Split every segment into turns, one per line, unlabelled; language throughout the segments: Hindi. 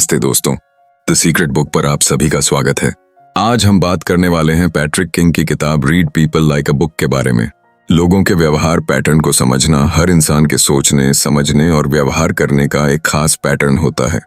नमस्ते दोस्तों, द सीक्रेट बुक पर आप सभी का स्वागत है। आज हम बात करने वाले हैं पैट्रिक किंग की किताब read people like a book के बारे में। लोगों के व्यवहार पैटर्न को समझना हर इंसान के सोचने, समझने और व्यवहार करने का एक खास पैटर्न होता है।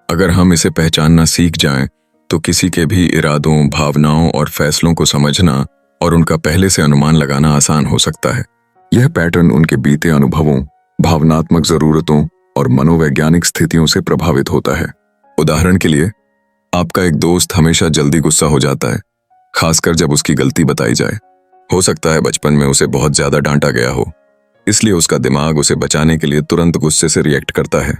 अगर हम इसे पहचानना सीख जाएं, तो किसी के भी इरादों, भावनाओं और फैसलों को समझना और उनका पहले से अनुमान लगाना आसान हो सकता है। यह पैटर्न उनके बीते अनुभवों, भावनात्मक जरूरतों और मनोवैज्ञानिक स्थितियों से प्रभावित होता है। उदाहरण के लिए, आपका एक दोस्त हमेशा जल्दी गुस्सा हो जाता है, खासकर जब उसकी गलती बताई जाए। हो सकता है बचपन में उसे बहुत ज्यादा डांटा गया हो, इसलिए उसका दिमाग उसे बचाने के लिए तुरंत गुस्से से रिएक्ट करता है।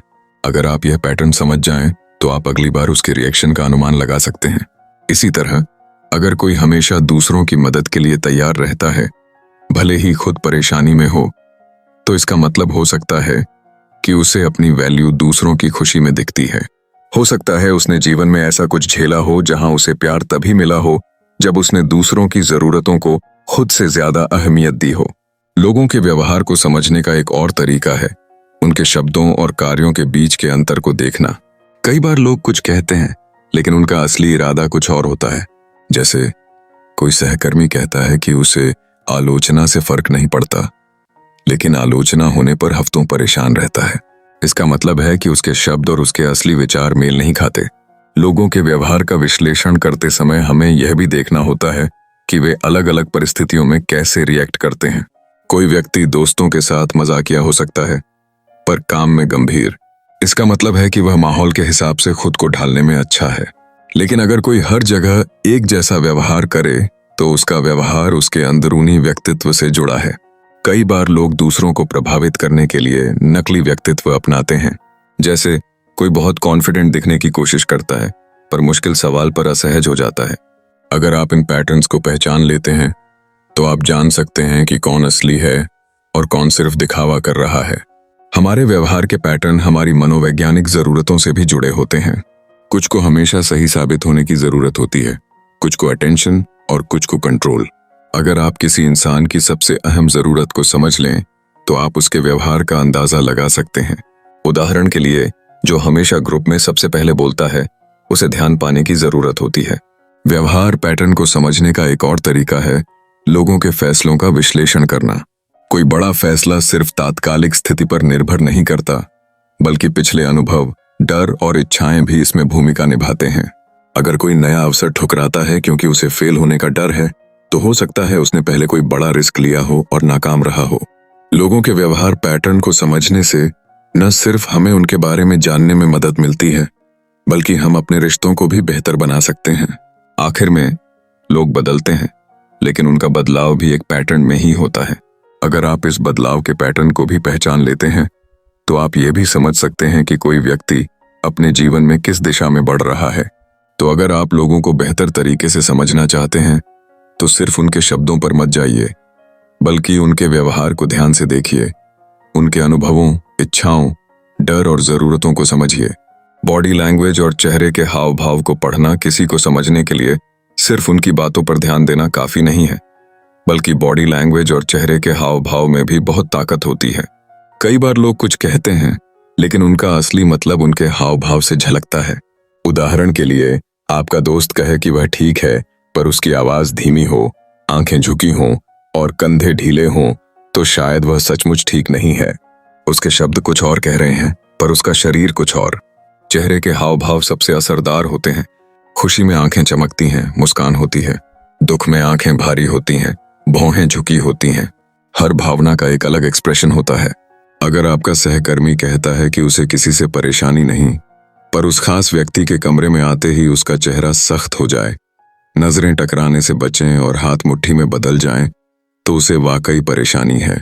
अगर आप यह पैटर्न समझ जाएं, तो आप अगली बार उसके रिएक्शन का अनुमान लगा सकते हैं। इसी तरह, अगर कोई हमेशा दूसरों की मदद के लिए तैयार रहता है, भले ही खुद परेशानी में हो, तो इसका मतलब हो सकता है कि उसे अपनी वैल्यू दूसरों की खुशी में दिखती है। हो सकता है उसने जीवन में ऐसा कुछ झेला हो जहां उसे प्यार तभी मिला हो जब उसने दूसरों की जरूरतों को खुद से ज्यादा अहमियत दी हो। लोगों के व्यवहार को समझने का एक और तरीका है उनके शब्दों और कार्यों के बीच के अंतर को देखना। कई बार लोग कुछ कहते हैं, लेकिन उनका असली इरादा कुछ और होता है। जैसे कोई सहकर्मी कहता है कि उसे आलोचना से फर्क नहीं पड़ता, लेकिन आलोचना होने पर हफ्तों परेशान रहता है। इसका मतलब है कि उसके शब्द और उसके असली विचार मेल नहीं खाते। लोगों के व्यवहार का विश्लेषण करते समय हमें यह भी देखना होता है कि वे अलग अलग परिस्थितियों में कैसे रिएक्ट करते हैं। कोई व्यक्ति दोस्तों के साथ मजाकिया हो सकता है, पर काम में गंभीर। इसका मतलब है कि वह माहौल के हिसाब से खुद को ढालने में अच्छा है। लेकिन अगर कोई हर जगह एक जैसा व्यवहार करे, तो उसका व्यवहार उसके अंदरूनी व्यक्तित्व से जुड़ा है। कई बार लोग दूसरों को प्रभावित करने के लिए नकली व्यक्तित्व अपनाते हैं। जैसे कोई बहुत कॉन्फिडेंट दिखने की कोशिश करता है, पर मुश्किल सवाल पर असहज हो जाता है। अगर आप इन पैटर्न्स को पहचान लेते हैं, तो आप जान सकते हैं कि कौन असली है और कौन सिर्फ दिखावा कर रहा है। हमारे व्यवहार के पैटर्न हमारी मनोवैज्ञानिक जरूरतों से भी जुड़े होते हैं। कुछ को हमेशा सही साबित होने की जरूरत होती है, कुछ को अटेंशन और कुछ को कंट्रोल। अगर आप किसी इंसान की सबसे अहम जरूरत को समझ लें, तो आप उसके व्यवहार का अंदाजा लगा सकते हैं। उदाहरण के लिए, जो हमेशा ग्रुप में सबसे पहले बोलता है, उसे ध्यान पाने की जरूरत होती है। व्यवहार पैटर्न को समझने का एक और तरीका है लोगों के फैसलों का विश्लेषण करना। कोई बड़ा फैसला सिर्फ तात्कालिक स्थिति पर निर्भर नहीं करता, बल्कि पिछले अनुभव, डर और इच्छाएं भी इसमें भूमिका निभाते हैं। अगर कोई नया अवसर ठुकराता है क्योंकि उसे फेल होने का डर है, तो हो सकता है उसने पहले कोई बड़ा रिस्क लिया हो और नाकाम रहा हो। लोगों के व्यवहार पैटर्न को समझने से न सिर्फ हमें उनके बारे में जानने में मदद मिलती है, बल्कि हम अपने रिश्तों को भी बेहतर बना सकते हैं। आखिर में, लोग बदलते हैं, लेकिन उनका बदलाव भी एक पैटर्न में ही होता है। अगर आप इस बदलाव के पैटर्न को भी पहचान लेते हैं, तो आप ये भी समझ सकते हैं कि कोई व्यक्ति अपने जीवन में किस दिशा में बढ़ रहा है। तो अगर आप लोगों को बेहतर तरीके से समझना चाहते हैं, तो सिर्फ उनके शब्दों पर मत जाइए, बल्कि उनके व्यवहार को ध्यान से देखिए। उनके अनुभवों, इच्छाओं, डर और जरूरतों को समझिए। बॉडी लैंग्वेज और चेहरे के हाव भाव को पढ़ना किसी को समझने के लिए सिर्फ उनकी बातों पर ध्यान देना काफी नहीं है, बल्कि बॉडी लैंग्वेज और चेहरे के हाव भाव में भी बहुत ताकत होती है। कई बार लोग कुछ कहते हैं, लेकिन उनका असली मतलब उनके हाव भाव से झलकता है। उदाहरण के लिए, आपका दोस्त कहे कि वह ठीक है, पर उसकी आवाज धीमी हो, आंखें झुकी हों और कंधे ढीले हों, तो शायद वह सचमुच ठीक नहीं है। उसके शब्द कुछ और कह रहे हैं, पर उसका शरीर कुछ और। चेहरे के हाव भाव सबसे असरदार होते हैं। खुशी में आंखें चमकती हैं, मुस्कान होती है। दुख में आंखें भारी होती हैं, भौहें झुकी होती हैं। हर भावना का एक अलग एक्सप्रेशन होता है। अगर आपका सहकर्मी कहता है कि उसे किसी से परेशानी नहीं, पर उस खास व्यक्ति के कमरे में आते ही उसका चेहरा सख्त हो जाए, नजरें टकराने से बचें और हाथ मुट्ठी में बदल जाएं, तो उसे वाकई परेशानी है।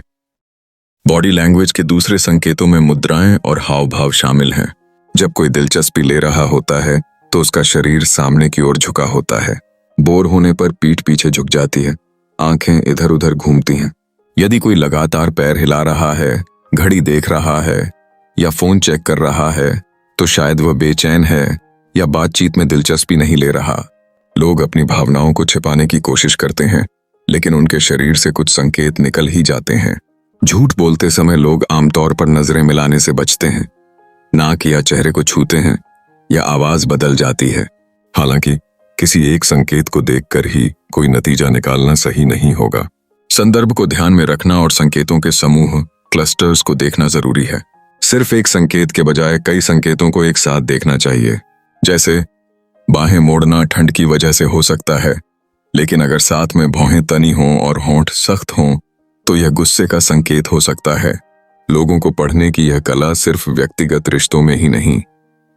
बॉडी लैंग्वेज के दूसरे संकेतों में मुद्राएं और हाव भाव शामिल हैं। जब कोई दिलचस्पी ले रहा होता है, तो उसका शरीर सामने की ओर झुका होता है। बोर होने पर पीठ पीछे झुक जाती है, आंखें इधर उधर घूमती हैं। यदि कोई लगातार पैर हिला रहा है, घड़ी देख रहा है या फोन चेक कर रहा है, तो शायद वह बेचैन है या बातचीत में दिलचस्पी नहीं ले रहा। लोग अपनी भावनाओं को छिपाने की कोशिश करते हैं, लेकिन उनके शरीर से कुछ संकेत निकल ही जाते हैं। झूठ बोलते समय लोग आमतौर पर नजरें मिलाने से बचते हैं, नाक या चेहरे को छूते हैं या आवाज बदल जाती है। हालांकि किसी एक संकेत को देखकर ही कोई नतीजा निकालना सही नहीं होगा। संदर्भ को ध्यान में रखना और संकेतों के समूह क्लस्टर्स को देखना जरूरी है। सिर्फ एक संकेत के बजाय कई संकेतों को एक साथ देखना चाहिए। जैसे बाहें मोड़ना ठंड की वजह से हो सकता है, लेकिन अगर साथ में भौहें तनी हों और होंठ सख्त हों तो यह गुस्से का संकेत हो सकता है। लोगों को पढ़ने की यह कला सिर्फ व्यक्तिगत रिश्तों में ही नहीं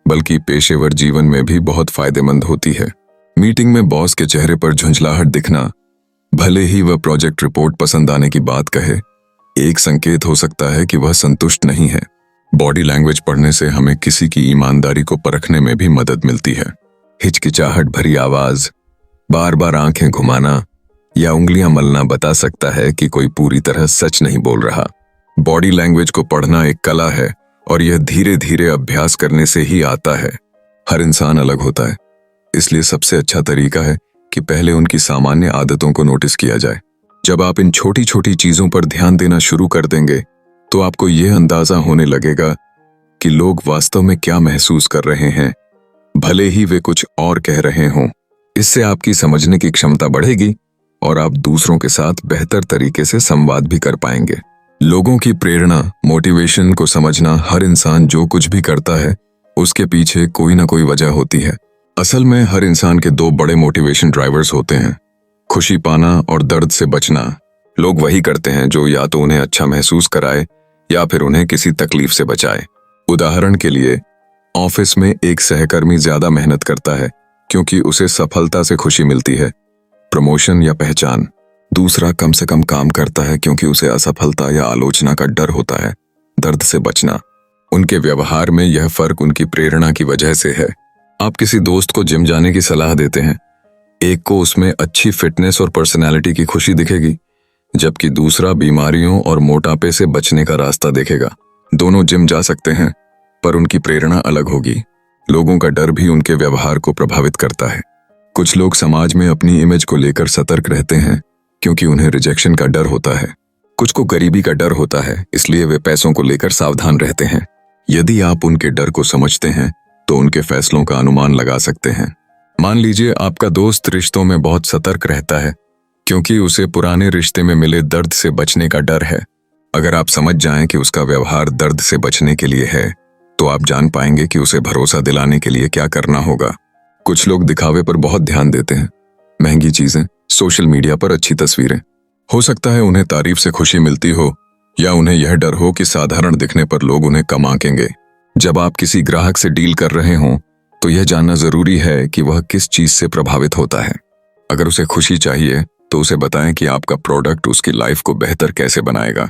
बल्कि पेशेवर जीवन में भी बहुत फायदेमंद होती है। मीटिंग में बॉस के चेहरे पर झुंझलाहट दिखना, भले ही वह प्रोजेक्ट रिपोर्ट पसंद आने की बात कहे, एक संकेत हो सकता है कि वह संतुष्ट नहीं है। बॉडी लैंग्वेज पढ़ने से हमें किसी की ईमानदारी को परखने में भी मदद मिलती है। हिचकिचाहट भरी आवाज, बार बार आंखें घुमाना या उंगलियां मलना बता सकता है कि कोई पूरी तरह सच नहीं बोल रहा। बॉडी लैंग्वेज को पढ़ना एक कला है और यह धीरे धीरे अभ्यास करने से ही आता है। हर इंसान अलग होता है, इसलिए सबसे अच्छा तरीका है कि पहले उनकी सामान्य आदतों को नोटिस किया जाए। जब आप इन छोटी छोटी चीजों पर ध्यान देना शुरू कर देंगे तो आपको यह अंदाजा होने लगेगा कि लोग वास्तव में क्या महसूस कर रहे हैं, भले ही वे कुछ और कह रहे हों। इससे आपकी समझने की क्षमता बढ़ेगी और आप दूसरों के साथ बेहतर तरीके से संवाद भी कर पाएंगे। लोगों की प्रेरणा, मोटिवेशन को समझना। हर इंसान जो कुछ भी करता है उसके पीछे कोई ना कोई वजह होती है। असल में हर इंसान के दो बड़े मोटिवेशन ड्राइवर्स होते हैं, खुशी पाना और दर्द से बचना। लोग वही करते हैं जो या तो उन्हें अच्छा महसूस कराए या फिर उन्हें किसी तकलीफ से बचाए। उदाहरण के लिए, ऑफिस में एक सहकर्मी ज्यादा मेहनत करता है क्योंकि उसे सफलता से खुशी मिलती है, प्रमोशन या पहचान। दूसरा कम से कम काम करता है क्योंकि उसे असफलता या आलोचना का डर होता है, दर्द से बचना। उनके व्यवहार में यह फर्क उनकी प्रेरणा की वजह से है। आप किसी दोस्त को जिम जाने की सलाह देते हैं, एक को उसमें अच्छी फिटनेस और पर्सनैलिटी की खुशी दिखेगी, जबकि दूसरा बीमारियों और मोटापे से बचने का रास्ता देखेगा। दोनों जिम जा सकते हैं पर उनकी प्रेरणा अलग होगी। लोगों का डर भी उनके व्यवहार को प्रभावित करता है। कुछ लोग समाज में अपनी इमेज को लेकर सतर्क रहते हैं क्योंकि उन्हें रिजेक्शन का डर होता है। कुछ को गरीबी का डर होता है, इसलिए वे पैसों को लेकर सावधान रहते हैं। यदि आप उनके डर को समझते हैं तो उनके फैसलों का अनुमान लगा सकते हैं। मान लीजिए आपका दोस्त रिश्तों में बहुत सतर्क रहता है क्योंकि उसे पुराने रिश्ते में मिले दर्द से बचने का डर है। अगर आप समझ जाएं कि उसका व्यवहार दर्द से बचने के लिए है तो आप जान पाएंगे कि उसे भरोसा दिलाने के लिए क्या करना होगा। कुछ लोग दिखावे पर बहुत ध्यान देते हैं, महंगी चीजें, सोशल मीडिया पर अच्छी तस्वीरें। हो सकता है उन्हें तारीफ से खुशी मिलती हो या उन्हें यह डर हो कि साधारण दिखने पर लोग उन्हें कम आंकेंगे। जब आप किसी ग्राहक से डील कर रहे हों तो यह जानना जरूरी है कि वह किस चीज से प्रभावित होता है। अगर उसे खुशी चाहिए तो उसे बताएं कि आपका प्रोडक्ट उसकी लाइफ को बेहतर कैसे बनाएगा।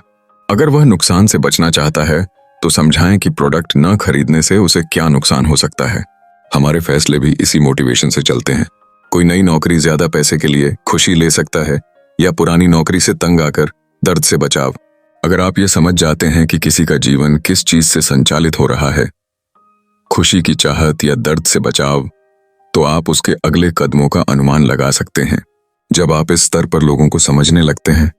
अगर वह नुकसान से बचना चाहता है तो समझाएं कि प्रोडक्ट न खरीदने से उसे क्या नुकसान हो सकता है। हमारे फैसले भी इसी मोटिवेशन से चलते हैं। कोई नई नौकरी ज्यादा पैसे के लिए खुशी ले सकता है या पुरानी नौकरी से तंग आकर दर्द से बचाव। अगर आप ये समझ जाते हैं कि किसी का जीवन किस चीज से संचालित हो रहा है, खुशी की चाहत या दर्द से बचाव, तो आप उसके अगले कदमों का अनुमान लगा सकते हैं। जब आप इस स्तर पर लोगों को समझने लगते हैं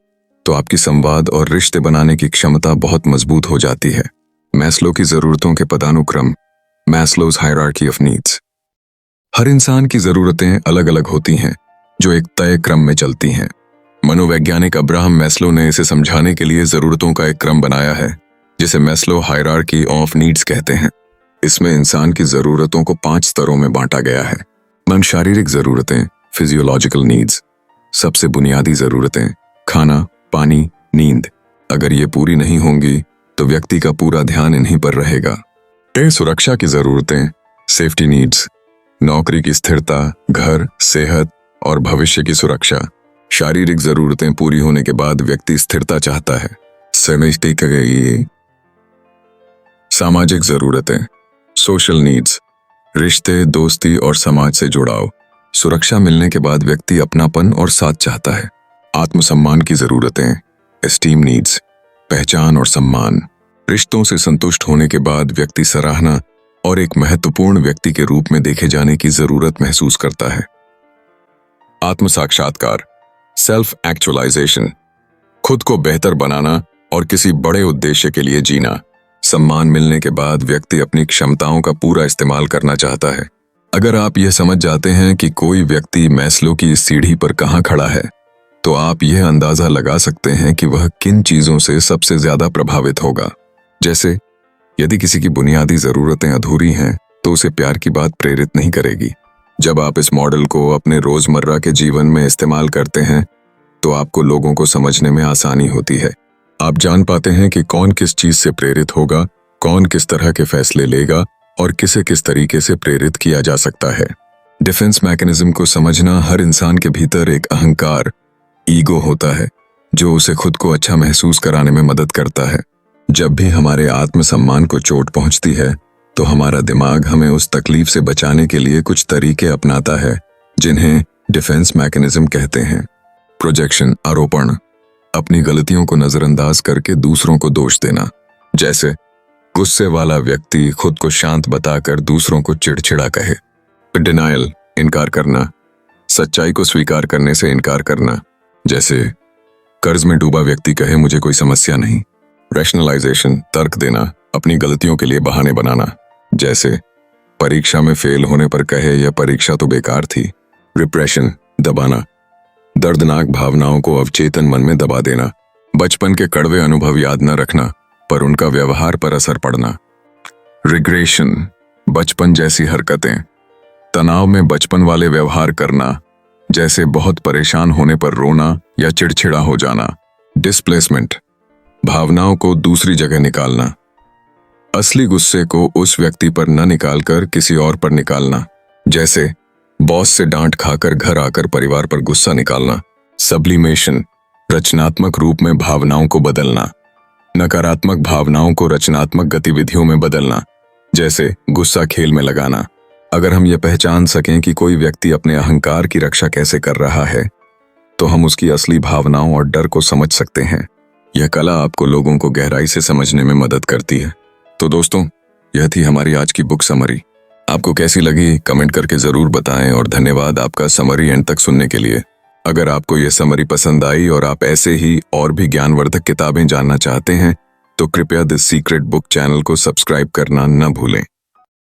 तो आपकी संवाद और रिश्ते बनाने की क्षमता बहुत मजबूत हो जाती है। मैस्लो की जरूरतों के पदानुक्रम, मैस्लोज हायरार्की ऑफ नीड्स। हर इंसान की जरूरतें अलग अलग होती हैं जो एक तय क्रम में चलती हैं। मनोवैज्ञानिक अब्राहम मैस्लो ने इसे समझाने के लिए जरूरतों का एक क्रम बनाया है जिसे मैस्लो हायरार्की ऑफ नीड्स कहते हैं। इसमें इंसान की जरूरतों को 5 स्तरों में बांटा गया है। मन शारीरिक जरूरतें, फिजियोलॉजिकल नीड्स, सबसे बुनियादी जरूरतें, खाना, पानी, नींद। अगर ये पूरी नहीं होंगी तो व्यक्ति का पूरा ध्यान इन्हीं पर रहेगा। सुरक्षा की जरूरतें, सेफ्टी नीड्स, नौकरी की स्थिरता, घर, सेहत और भविष्य की सुरक्षा। शारीरिक जरूरतें पूरी होने के बाद व्यक्ति स्थिरता चाहता है। सामाजिक जरूरतें, सोशल नीड्स, रिश्ते, दोस्ती और समाज से जुड़ाव। सुरक्षा मिलने के बाद व्यक्ति अपनापन और साथ चाहता है। आत्मसम्मान की जरूरतें, एस्टीम नीड्स, पहचान और सम्मान। रिश्तों से संतुष्ट होने के बाद व्यक्ति सराहना और एक महत्वपूर्ण व्यक्ति के रूप में देखे जाने की जरूरत महसूस करता है। आत्म साक्षात्कार, सेल्फ एक्चुअलाइजेशन, खुद को बेहतर बनाना और किसी बड़े उद्देश्य के लिए जीना। सम्मान मिलने के बाद व्यक्ति अपनी क्षमताओं का पूरा इस्तेमाल करना चाहता है। अगर आप यह समझ जाते हैं कि कोई व्यक्ति मैस्लो की इस सीढ़ी पर कहाँ खड़ा है, तो आप यह अंदाजा लगा सकते हैं कि वह किन चीजों से सबसे ज्यादा प्रभावित होगा। जैसे यदि किसी की बुनियादी जरूरतें अधूरी हैं, तो उसे प्यार की बात प्रेरित नहीं करेगी। जब आप इस मॉडल को अपने रोजमर्रा के जीवन में इस्तेमाल करते हैं, तो आपको लोगों को समझने में आसानी होती है। आप जान पाते हैं कि कौन किस चीज से प्रेरित होगा, कौन किस तरह के फैसले लेगा और किसे किस तरीके से प्रेरित किया जा सकता है। डिफेंस मैकेनिज्म को समझना, हर इंसान के भीतर एक अहंकार, ईगो होता है जो उसे खुद को अच्छा महसूस कराने में मदद करता है। जब भी हमारे आत्मसम्मान को चोट पहुंचती है, तो हमारा दिमाग हमें उस तकलीफ से बचाने के लिए कुछ तरीके अपनाता है जिन्हें डिफेंस मैकेनिज्म कहते हैं। प्रोजेक्शन, आरोपण, अपनी गलतियों को नजरअंदाज करके दूसरों को दोष देना। जैसे गुस्से वाला व्यक्ति खुद को शांत बताकर दूसरों को चिड़चिड़ा कहे। डिनायल, इनकार करना, सच्चाई को स्वीकार करने से इनकार करना। जैसे कर्ज में डूबा व्यक्ति कहे मुझे कोई समस्या नहीं। रैशनलाइजेशन, तर्क देना, अपनी गलतियों के लिए बहाने बनाना। जैसे परीक्षा में फेल होने पर कहे यह परीक्षा तो बेकार थी। रिप्रेशन, दबाना, दर्दनाक भावनाओं को अवचेतन मन में दबा देना। बचपन के कड़वे अनुभव याद न रखना, पर उनका व्यवहार पर असर पड़ना। रिग्रेशन, बचपन जैसी हरकतें, तनाव में बचपन वाले व्यवहार करना, जैसे बहुत परेशान होने पर रोना या चिड़चिड़ा हो जाना। डिस्प्लेसमेंट, भावनाओं को दूसरी जगह निकालना, असली गुस्से को उस व्यक्ति पर न निकालकर किसी और पर निकालना। जैसे बॉस से डांट खाकर घर आकर परिवार पर गुस्सा निकालना। सब्लिमेशन, रचनात्मक रूप में भावनाओं को बदलना, नकारात्मक भावनाओं को रचनात्मक गतिविधियों में बदलना। जैसे गुस्सा खेल में लगाना। अगर हम ये पहचान सकें कि कोई व्यक्ति अपने अहंकार की रक्षा कैसे कर रहा है, तो हम उसकी असली भावनाओं और डर को समझ सकते हैं। यह कला आपको लोगों को गहराई से समझने में मदद करती है। तो दोस्तों, यह थी हमारी आज की बुक समरी। आपको कैसी लगी कमेंट करके जरूर बताएं और धन्यवाद आपका समरी एंड तक सुनने के लिए। अगर आपको यह समरी पसंद आई और आप ऐसे ही और भी ज्ञानवर्धक किताबें जानना चाहते हैं, तो कृपया द सीक्रेट बुक चैनल को सब्सक्राइब करना न भूलें।